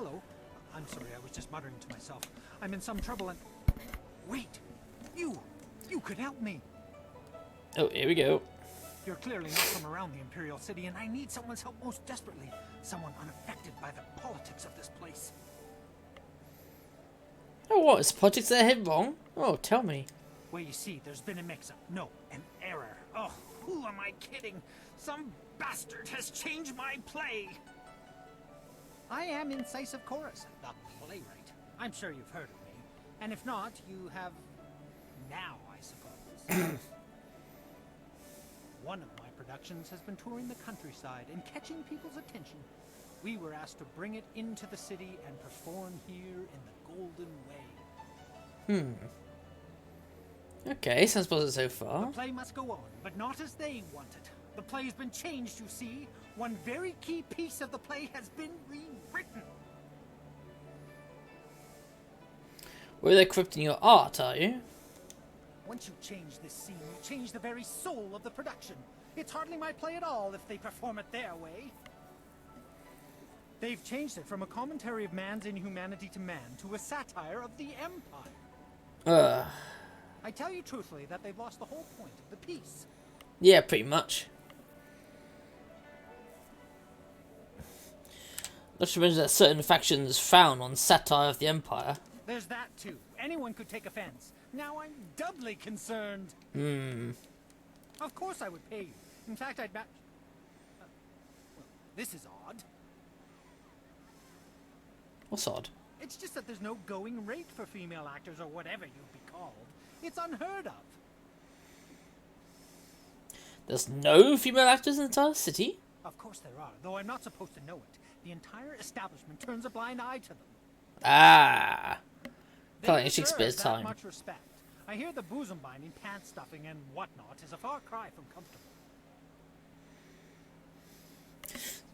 hello. I'm sorry, I was just muttering to myself. I'm in some trouble and... Wait! You could help me! Oh, here we go. You're clearly not from around the Imperial City, and I need someone's help most desperately. Someone unaffected by the politics of this place. Oh, what? Is politics there head wrong? Oh, tell me. Well, you see, there's been a mix-up. No, an error. Oh, who am I kidding? Some bastard has changed my play! I am Incisive Chorus, the playwright. I'm sure you've heard of me. And if not, you have... now, I suppose. One of my productions has been touring the countryside and catching people's attention. We were asked to bring it into the city and perform here in the Golden Way. Okay, sounds positive so far. The play must go on, but not as they want it. The play's been changed, you see. One very key piece of the play has been rewritten. Well, they're corrupting your art, are you? Once you change this scene, you change the very soul of the production. It's hardly my play at all if they perform it their way. They've changed it from a commentary of man's inhumanity to man to a satire of the Empire. I tell you truthfully that they've lost the whole point of the piece. Yeah, pretty much. Not to mention that certain factions frown on satire of the Empire. There's that too. Anyone could take offense. Now I'm doubly concerned. Of course I would pay you. In fact, I'd match... well, this is odd. What's odd? It's just that there's no going rate for female actors or whatever you'd be called. It's unheard of. There's no female actors in the entire city? Of course there are, though I'm not supposed to know it. The entire establishment turns a blind eye to them. Ah. They Playing deserve Shakespeare's that time. much respect. I hear the bosom binding, pants stuffing, and whatnot is a far cry from comfortable.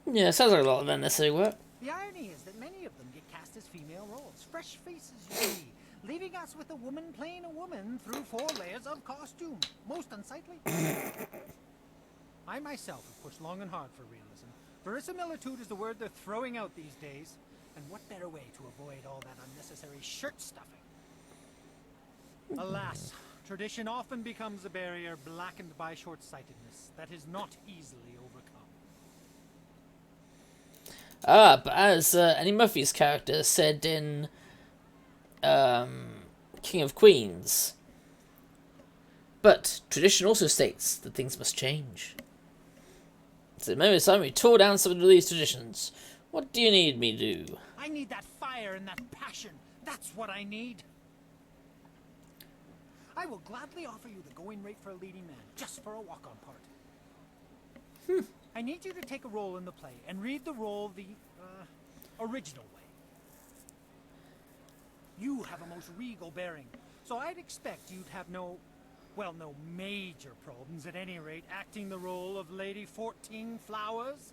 Yeah, sounds like a lot of unnecessary work. The irony is that many of them get cast as female roles. Fresh faces, you see. Leaving us with a woman playing a woman through 4 layers of costume. Most unsightly. I myself have pushed long and hard for realism. Verisimilitude is the word they're throwing out these days. And what better way to avoid all that unnecessary shirt stuffing? Alas, tradition often becomes a barrier blackened by short-sightedness that is not easily overcome. Ah, but as Annie Murphy's character said in King of Queens. But tradition also states that things must change. So maybe it's time we tore down some of these traditions. What do you need me to do? I need that fire and that passion. That's what I need. I will gladly offer you the going rate for a leading man, just for a walk-on part. I need you to take a role in the play and read the role the original way. You have a most regal bearing, so I'd expect you'd have no major problems at any rate acting the role of Lady 14 Flowers.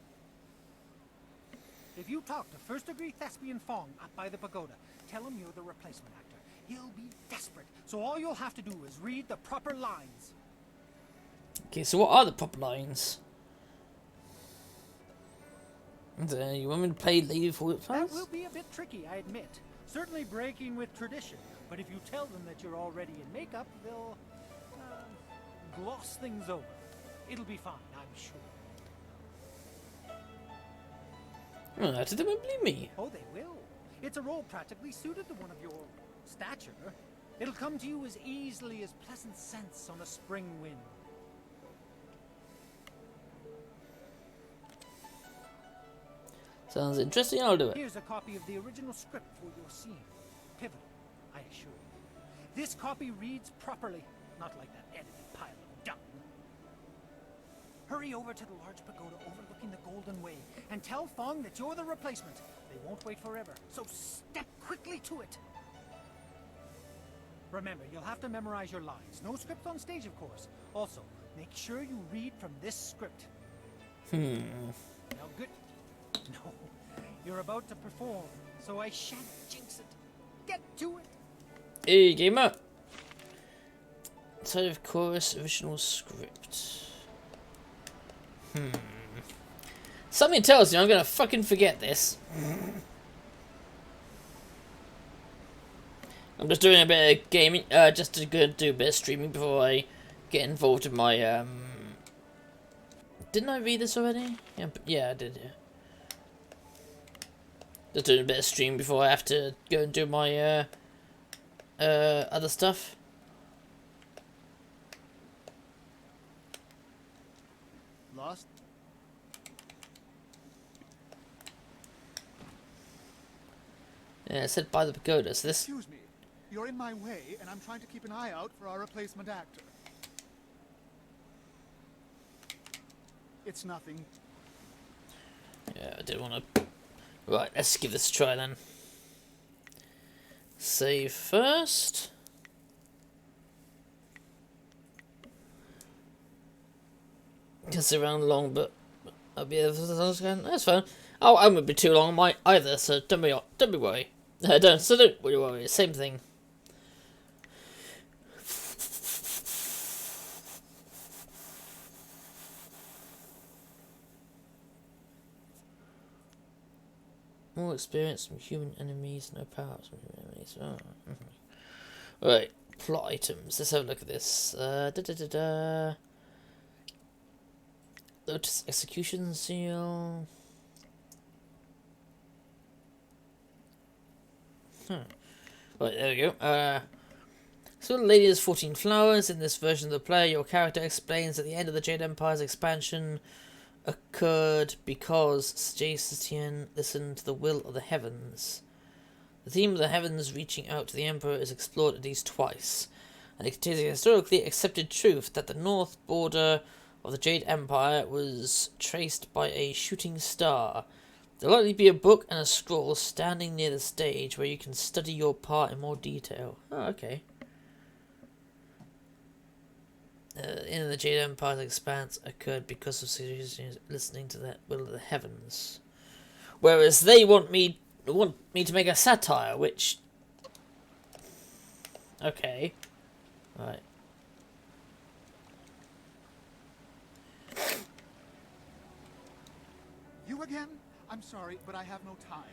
If you talk to first-degree thespian Fong up by the pagoda, tell him you're the replacement actor. He'll be desperate, so all you'll have to do is read the proper lines. Okay, so what are the proper lines? You want me to play Lady Flowers? That will be a bit tricky, I admit. Certainly breaking with tradition, but if you tell them that you're already in makeup, they'll gloss things over. It'll be fine, I'm sure. Oh, I didn't believe me. Oh, they will. It's a role practically suited to one of your stature. It'll come to you as easily as pleasant scents on a spring wind. Sounds interesting, I'll do it. Here's a copy of the original script for your scene. Pivotal, I assure you. This copy reads properly, not like that edited pile of dung. Hurry over to the large pagoda overlooking the Golden Way and tell Fong that you're the replacement. They won't wait forever, so step quickly to it. Remember, you'll have to memorize your lines. No script on stage, of course. Also, make sure you read from this script. Now, good. No, you're about to perform, so I shan't jinx it. Get to it. Hey, gamer. Side of chorus original script. Something tells me I'm gonna fucking forget this. I'm just doing a bit of gaming, just to go do a bit of streaming before I get involved in my, Didn't I read this already? Yeah, I did, yeah. Just doing a bit of stream before I have to go and do my, other stuff. Lost? Yeah, it said by the pagoda, so this... Excuse me. You're in my way, and I'm trying to keep an eye out for our replacement actor. It's nothing. Yeah, I did want to... Right, let's give this a try then. Save first. It's around long, but I'll be able to... That's fine. Oh, I won't be too long either, so don't be worried. Don't really worry. Same thing. More experience from human enemies, no powers from human enemies. Oh. Right, plot items. Let's have a look at this. Lotus execution seal. Right, there we go. So the lady has 14 flowers. In this version of the play, your character explains that the end of the Jade Empire's expansion occurred because Jade listened to the will of the heavens. The theme of the heavens reaching out to the Emperor is explored at least twice, and it contains a historically accepted truth that the north border of the Jade Empire was traced by a shooting star. There'll likely be a book and a scroll standing near the stage where you can study your part in more detail. Oh, okay. In the Jade Empire's expanse occurred because of civilizations listening to the will of the heavens. Whereas they want me to make a satire, which... Okay. Right. You again? I'm sorry, but I have no time.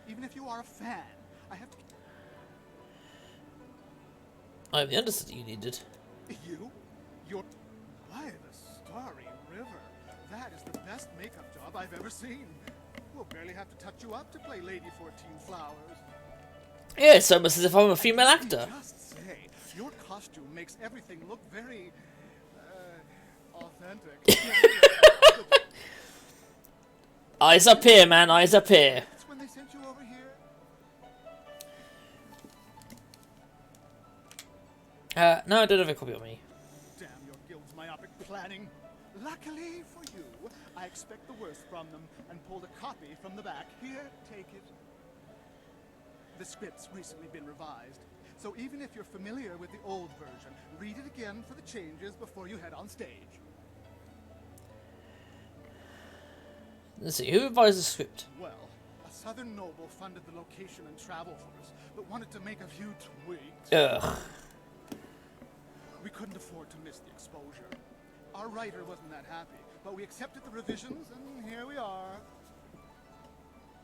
Even if you are a fan, I have to... I have the understudy you needed. You? You're... By the starry river. That is the best makeup job I've ever seen. We'll barely have to touch you up to play Lady 14 Flowers. Yeah, it's almost as if I'm a female actor. Just say, your costume makes everything look very... authentic. Eyes up here, man, eyes up here. That's when they sent you over here? No, I don't have a copy of me. Damn your guild's myopic planning. Luckily for you, I expect the worst from them and pulled a copy from the back. Here, take it. The script's recently been revised, so even if you're familiar with the old version, read it again for the changes before you head on stage. Let's see, who revised the script? Well, a southern noble funded the location and travel for us, but wanted to make a few tweaks. Ugh. We couldn't afford to miss the exposure. Our writer wasn't that happy, but we accepted the revisions, and here we are.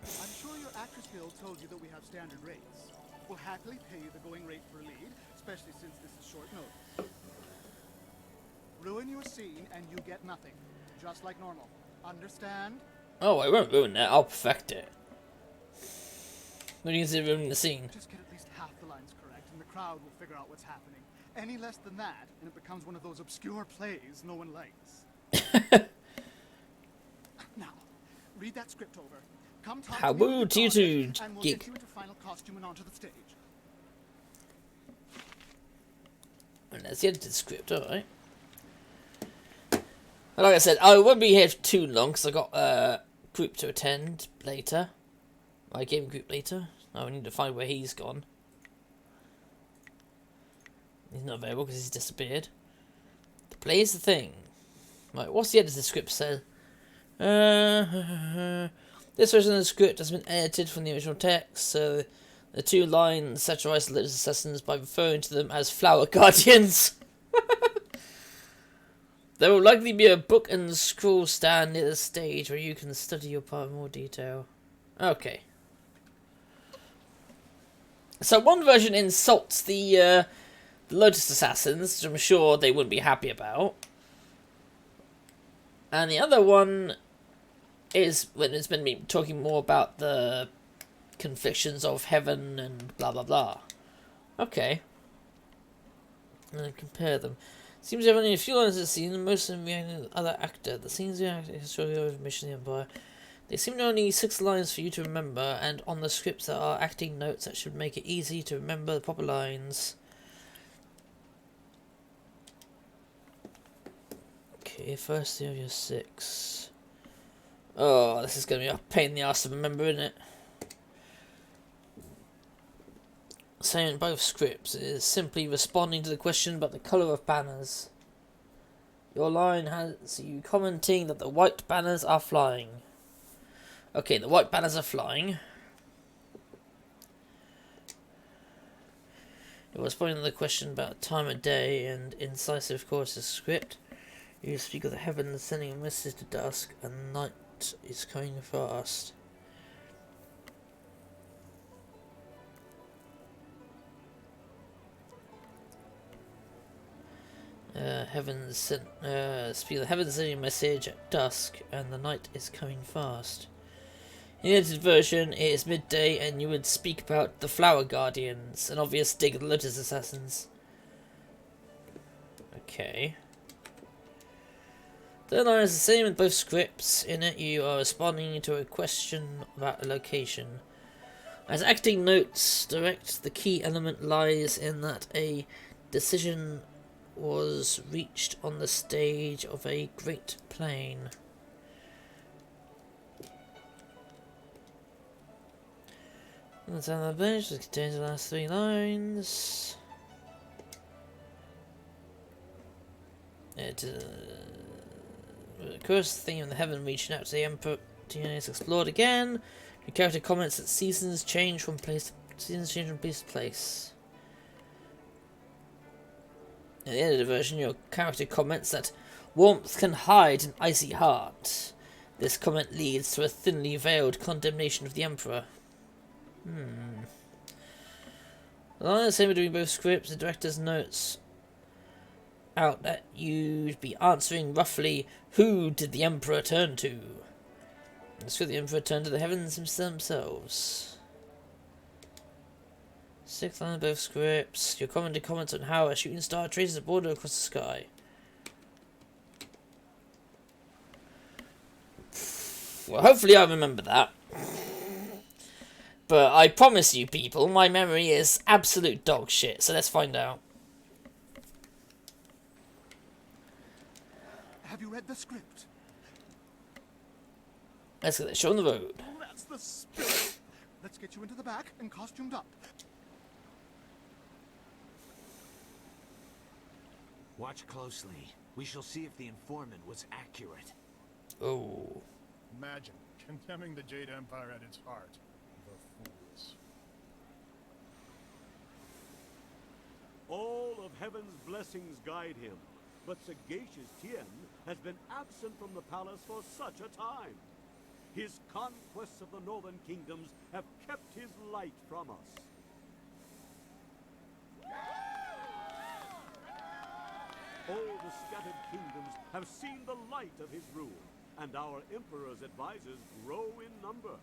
I'm sure your Actors Guild told you that we have standard rates. We'll happily pay you the going rate for a lead, especially since this is short notice. Ruin your scene and you get nothing, just like normal. Understand? Oh, I won't ruin that. I'll perfect it. What do you consider ruining the scene? Just get at least half the lines correct, and the crowd will figure out what's happening. Any less than that, and it becomes one of those obscure plays no one likes. Now, read that script over. Come talk How to me would you two and we'll geek? get you into final costume and onto the stage. And that's the edited script, alright. Like I said, I won't be here for too long because I got a group to attend later. My game group later. Now we need to find where he's gone. He's not available because he's disappeared. The play is the thing. Right, what's the edited script say? This version of the script has been edited from the original text, so the two lines satirize the Lotus Assassins by referring to them as flower guardians. There will likely be a book and scroll stand near the stage where you can study your part in more detail. Okay. So one version insults the Lotus Assassins, which I'm sure they wouldn't be happy about. And the other one is when it's been talking more about the conflictions of heaven and blah blah blah. Okay. And then compare them. Seems to have only a few lines of the scene, most of them being the other actor. The scenes react historically over Mission of the Empire. They seem to only 6 lines for you to remember, and on the scripts there are acting notes that should make it easy to remember the proper lines. Okay, first of your 6. Oh, this is going to be a pain in the ass to remember, isn't it? Saying in both scripts is simply responding to the question about the colour of banners. Your line has you commenting that the white banners are flying. Okay, the white banners are flying. You're responding to the question about time of day and incisive course of script. You speak of the heavens sending a message to dusk, and night is coming fast. Speak of the heavens sending a message at dusk, and the night is coming fast. In the edited version, it is midday, and you would speak about the Flower Guardians, an obvious dig at the Lotus Assassins. Okay. The line is the same in both scripts. In it, you are responding to a question about a location. As acting notes direct, the key element lies in that a decision was reached on the stage of a great plain. That's on the bench, it contains the last 3 lines. It of course, the theme of the heaven reaching out to the Emperor is explored again. Your character comments that seasons change from place to place. In the edited version, your character comments that warmth can hide an icy heart. This comment leads to a thinly veiled condemnation of the Emperor. The line is the same between both scripts. The director's notes out that you'd be answering roughly, who did the Emperor turn to? And so the Emperor turned to the heavens themselves. 6th line of both scripts. Your comments on how a shooting star traces a border across the sky. Well, hopefully I remember that. But I promise you people, my memory is absolute dog shit, so let's find out. Have you read the script? Let's get this show on the road. Oh, that's the spirit. Let's get you into the back and costumed up. Watch closely. We shall see if the informant was accurate. Oh. Imagine condemning the Jade Empire at its heart. The fools. All of heaven's blessings guide him, but sagacious Tien has been absent from the palace for such a time. His conquests of the northern kingdoms have kept his light from us. All the scattered kingdoms have seen the light of his rule, and our emperor's advisors grow in number.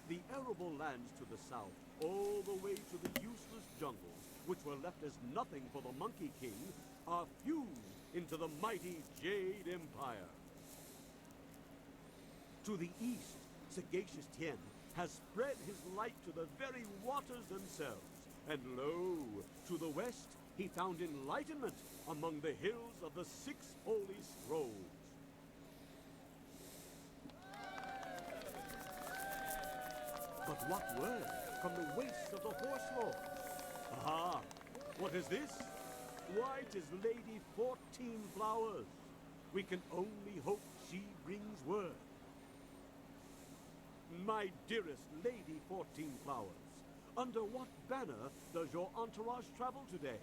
The arable lands to the south, all the way to the useless jungles, which were left as nothing for the Monkey King, are fused into the mighty Jade Empire. To the east, sagacious Tien has spread his light to the very waters themselves, and lo, to the west, he found enlightenment among the hills of the 6 holy scrolls. But what word from the waste of the Horse Lord? Aha! What is this? Why, 'tis Lady 14 Flowers. We can only hope she brings word. My dearest Lady 14 Flowers, under what banner does your entourage travel today?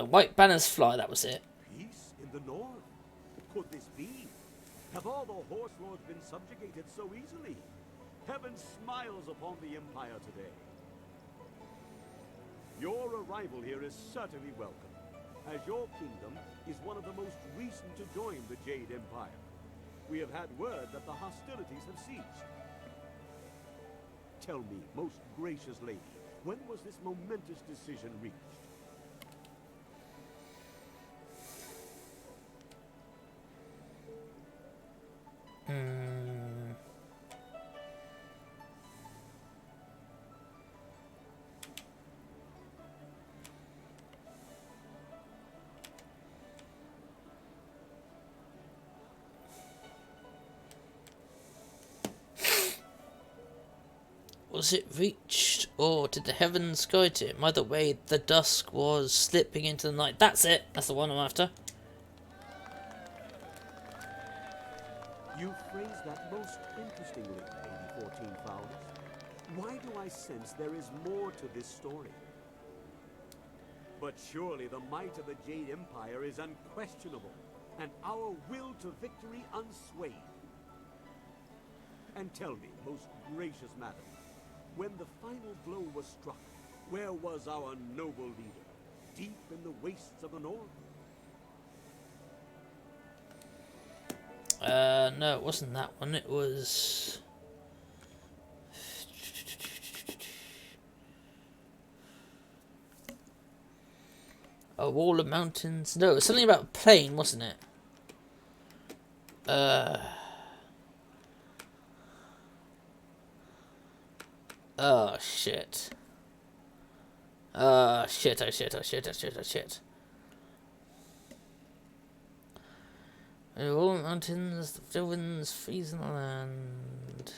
White banners fly, that was it. Peace in the north. Could this be? Have all the Horse Lords been subjugated so easily? Heaven smiles upon the Empire today. Your arrival here is certainly welcome, as your kingdom is one of the most recent to join the Jade Empire. We have had word that the hostilities have ceased. Tell me, most gracious lady, when was this momentous decision reached? Was it reached, or did the heavens guide it? Either way, the dusk was slipping into the night. That's it! That's the one I'm after. You phrased that most interestingly, Lady 14 Flowers. Why do I sense there is more to this story? But surely the might of the Jade Empire is unquestionable, and our will to victory unswayed. And tell me, most gracious madam, when the final blow was struck, where was our noble leader? Deep in the wastes of the north? No, it wasn't that one. It was... a wall of mountains. No, it was something about a plain, wasn't it? Oh shit. Oh shit, oh shit, oh shit, oh shit, oh shit. All mountains, the winds, freezing the land.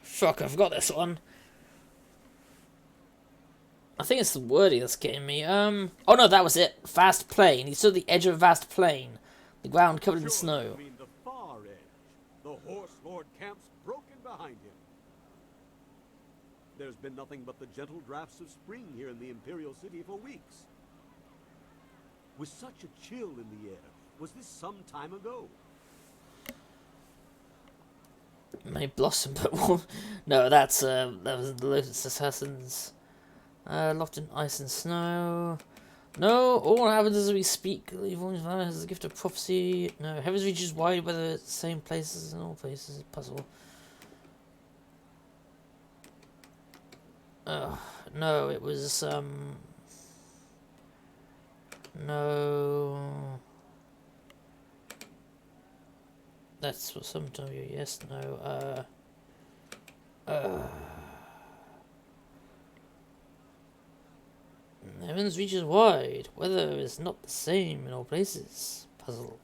Fuck, I forgot this one. I think it's the wording that's getting me. Oh no, that was it. Vast plain. He stood at the edge of a vast plain. The ground covered in snow. You mean the far edge. The Horse Lord camp's broken behind him. There's been nothing but the gentle drafts of spring here in the Imperial City for weeks. With such a chill in the air, was this some time ago? May blossom, but no, that was the Lotus Assassins. Locked in ice and snow. No, all happens as we speak. Leave all has the gift of prophecy. No, heavens reaches wide, whether it's the same places in all places. Puzzle. No, it was no. That's what sometime yes, no, heavens reaches wide, weather is not the same in all places. Puzzle.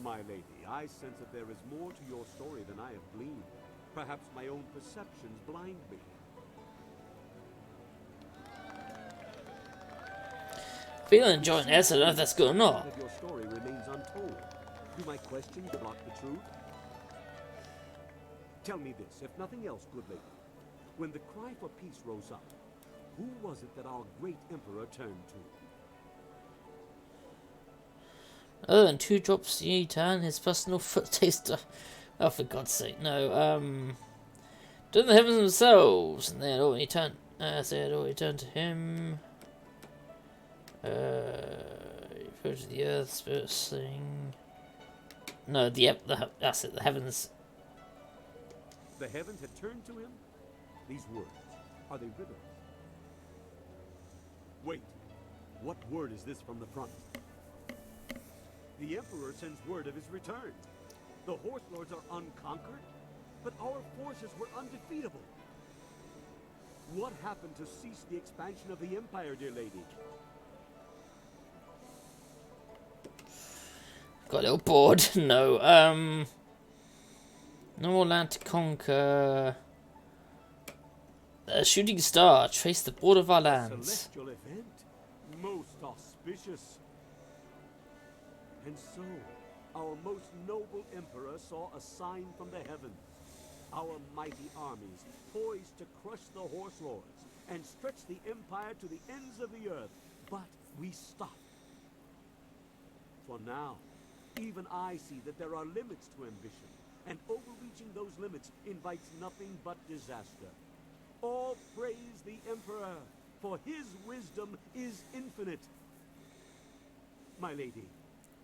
My lady, I sense that there is more to your story than I have gleaned. Perhaps my own perceptions blind me. Feeling enjoying this, I don't know if that's good or not. Of your story remains untold. Do my questions block the truth? Tell me this, if nothing else, good lady. When the cry for peace rose up, who was it that our great emperor turned to? Other than 2 drops he turned his personal foot taster. Oh, for God's sake, no. Done the heavens themselves, and they had already turned. To him. Approach the earth, spirit sing. No, that's it. The heavens. The heavens had turned to him. These words, are they riddles? Wait, what word is this from the front? The Emperor sends word of his return. The Horse Lords are unconquered, but our forces were undefeatable. What happened to cease the expansion of the Empire, dear lady? Got a little bored. No. No more land to conquer. A shooting star. Trace the border of our lands. Celestial event. Most auspicious. And so, our most noble emperor saw a sign from the heavens. Our mighty armies poised to crush the horse lords and stretch the empire to the ends of the earth. But we stopped. For now, even I see that there are limits to ambition, and overreaching those limits invites nothing but disaster. All praise the Emperor, for his wisdom is infinite. My lady,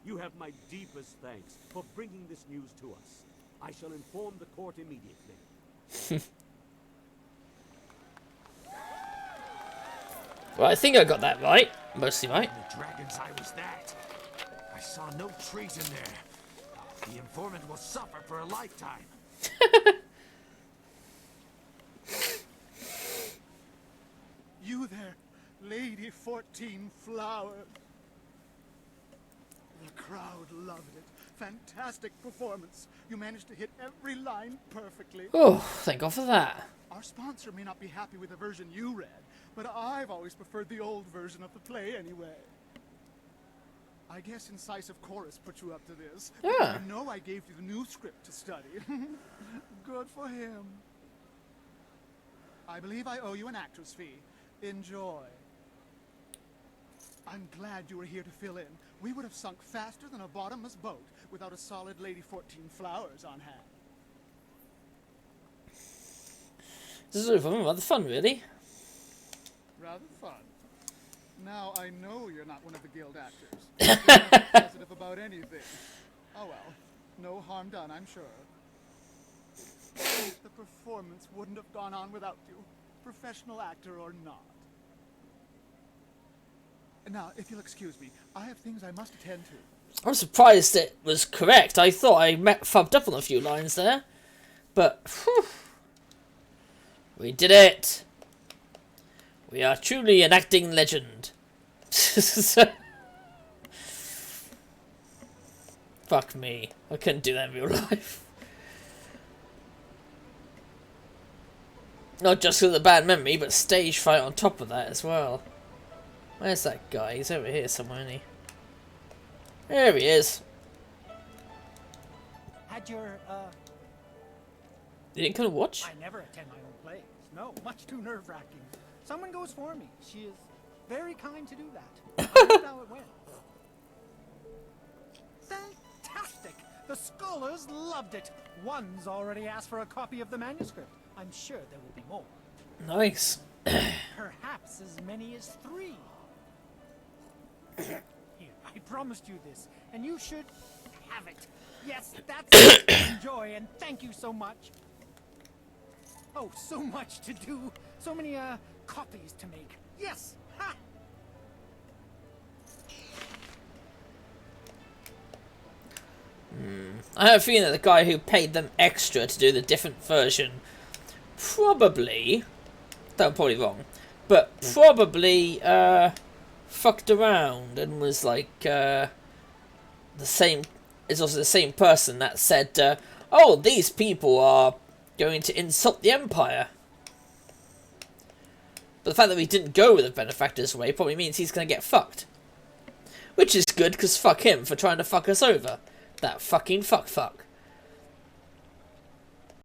you have my deepest thanks for bringing this news to us. I shall inform the court immediately. Well, I think I got that right. Mostly right. The dragon's eye was that. I saw no treason there. The informant will suffer for a lifetime. You there, Lady 14 Flowers. The crowd loved it. Fantastic performance. You managed to hit every line perfectly. Oh, thank God for that. Our sponsor may not be happy with the version you read, but I've always preferred the old version of the play anyway. I guess Incisive Chorus put you up to this. Yeah. You know I gave you the new script to study. Good for him. I believe I owe you an actress fee. Enjoy. I'm glad you were here to fill in. We would have sunk faster than a bottomless boat without a solid Lady 14 Flowers on hand. This is rather fun, really. Rather fun. Now I know you're not one of the guild actors. You're not positive about anything. Oh well, no harm done, I'm sure. The performance wouldn't have gone on without you, professional actor or not. Now, if you'll excuse me, I have things I must attend to. I'm surprised it was correct. I thought I fubbed up on a few lines there. But, whew, we did it. We are truly an acting legend. Fuck me. I couldn't do that in real life. Not just with a bad memory, but stage fright on top of that as well. Where's that guy? He's over here somewhere, isn't he? There he is. Had your, You didn't come to watch? I never attend my own plays. No, much too nerve-wracking. Someone goes for me. She is very kind to do that. I know how it went. Fantastic! The scholars loved it. One's already asked for a copy of the manuscript. I'm sure there will be more. Nice. Perhaps as many as 3. Here, I promised you this, and you should have it. Yes, that's joy, and thank you so much. Oh, so much to do. So many, copies to make. Yes! Ha! I have a feeling that the guy who paid them extra to do the different version probably, though I'm probably wrong, but probably fucked around and was like the same. It's also the same person that said, "Oh, these people are going to insult the Empire." But the fact that we didn't go with the benefactor's way probably means he's going to get fucked, which is good because fuck him for trying to fuck us over. That fucking fuck.